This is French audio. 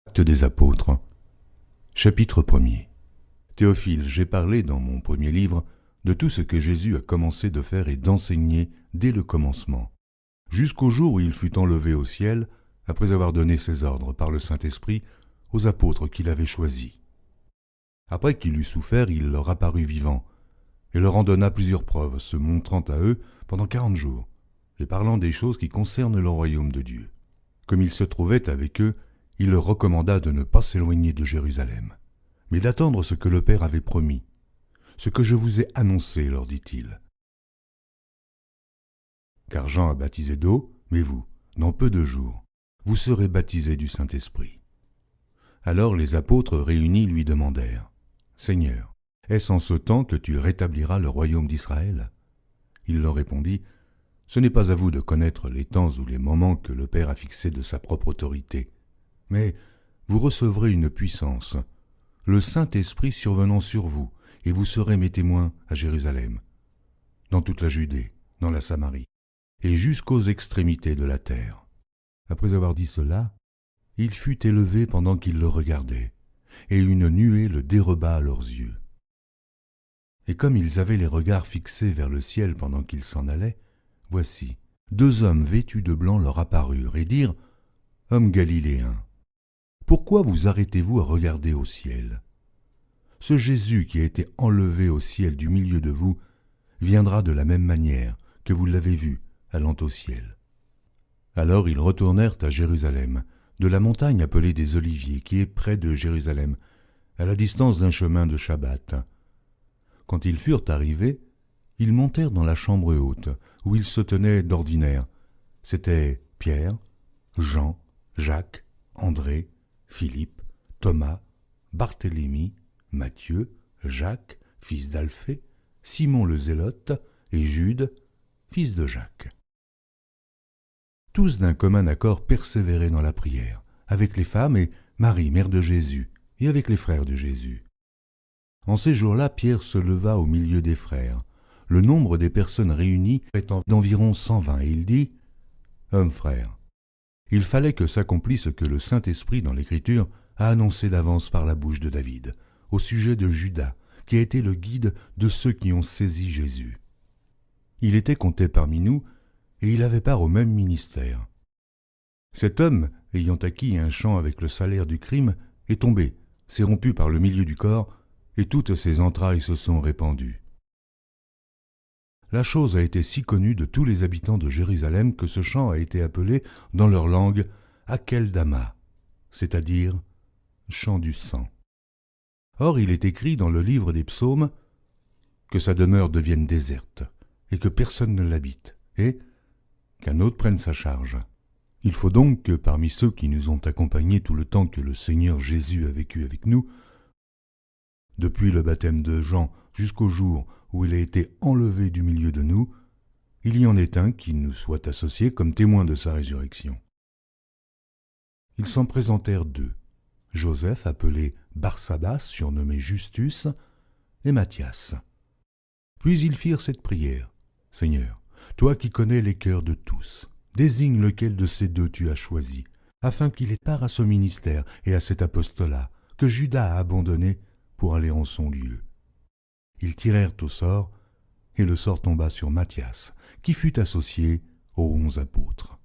Actes des apôtres, chapitre 1er. Théophile, j'ai parlé dans mon premier livre de tout ce que Jésus a commencé de faire et d'enseigner dès le commencement, jusqu'au jour où il fut enlevé au ciel, après avoir donné ses ordres par le Saint-Esprit aux apôtres qu'il avait choisis. Après qu'il eut souffert, il leur apparut vivant, et leur en donna plusieurs preuves, se montrant à eux pendant 40 jours, et parlant des choses qui concernent le royaume de Dieu. Comme il se trouvait avec eux, il leur recommanda de ne pas s'éloigner de Jérusalem, mais d'attendre ce que le Père avait promis. Ce que je vous ai annoncé, leur dit-il. Car Jean a baptisé d'eau, mais vous, dans peu de jours, vous serez baptisés du Saint-Esprit. Alors les apôtres réunis lui demandèrent, « Seigneur, est-ce en ce temps que tu rétabliras le royaume d'Israël ?» Il leur répondit, « Ce n'est pas à vous de connaître les temps ou les moments que le Père a fixés de sa propre autorité, mais vous recevrez une puissance, le Saint-Esprit survenant sur vous, et vous serez mes témoins à Jérusalem, dans toute la Judée, dans la Samarie, et jusqu'aux extrémités de la terre. » Après avoir dit cela, il fut élevé pendant qu'ils le regardaient, et une nuée le déroba à leurs yeux. Et comme ils avaient les regards fixés vers le ciel pendant qu'ils s'en allaient, voici, 2 hommes vêtus de blanc leur apparurent et dirent, « Hommes galiléens, pourquoi vous arrêtez-vous à regarder au ciel ? Ce Jésus qui a été enlevé au ciel du milieu de vous viendra de la même manière que vous l'avez vu allant au ciel. » Alors ils retournèrent à Jérusalem, de la montagne appelée des Oliviers, qui est près de Jérusalem, à la distance d'un chemin de Shabbat. Quand ils furent arrivés, ils montèrent dans la chambre haute, où ils se tenaient d'ordinaire. C'étaient Pierre, Jean, Jacques, André, Philippe, Thomas, Barthélemy, Matthieu, Jacques, fils d'Alphée, Simon le Zélote et Jude, fils de Jacques. Tous d'un commun accord persévéraient dans la prière, avec les femmes et Marie, mère de Jésus, et avec les frères de Jésus. En ces jours-là, Pierre se leva au milieu des frères. Le nombre des personnes réunies étant d'environ 120, et il dit, « Hommes frères, il fallait que s'accomplisse ce que le Saint-Esprit dans l'Écriture a annoncé d'avance par la bouche de David, au sujet de Judas, qui a été le guide de ceux qui ont saisi Jésus. Il était compté parmi nous, et il avait part au même ministère. Cet homme, ayant acquis un champ avec le salaire du crime, est tombé, s'est rompu par le milieu du corps, et toutes ses entrailles se sont répandues. La chose a été si connue de tous les habitants de Jérusalem que ce champ a été appelé, dans leur langue, Akeldama, c'est-à-dire champ du sang. Or il est écrit dans le livre des psaumes que sa demeure devienne déserte, et que personne ne l'habite, et qu'un autre prenne sa charge. Il faut donc que parmi ceux qui nous ont accompagnés tout le temps que le Seigneur Jésus a vécu avec nous, depuis le baptême de Jean jusqu'au jour où il a été enlevé du milieu de nous, il y en ait un qui nous soit associé comme témoin de sa résurrection. Ils s'en présentèrent 2, Joseph appelé Barsabas, surnommé Justus, et Matthias. Puis ils firent cette prière, « Seigneur, toi qui connais les cœurs de tous, désigne lequel de ces 2 tu as choisi, afin qu'il ait part à ce ministère et à cet apostolat que Judas a abandonné pour aller en son lieu. » Ils tirèrent au sort, et le sort tomba sur Matthias, qui fut associé aux 11 apôtres.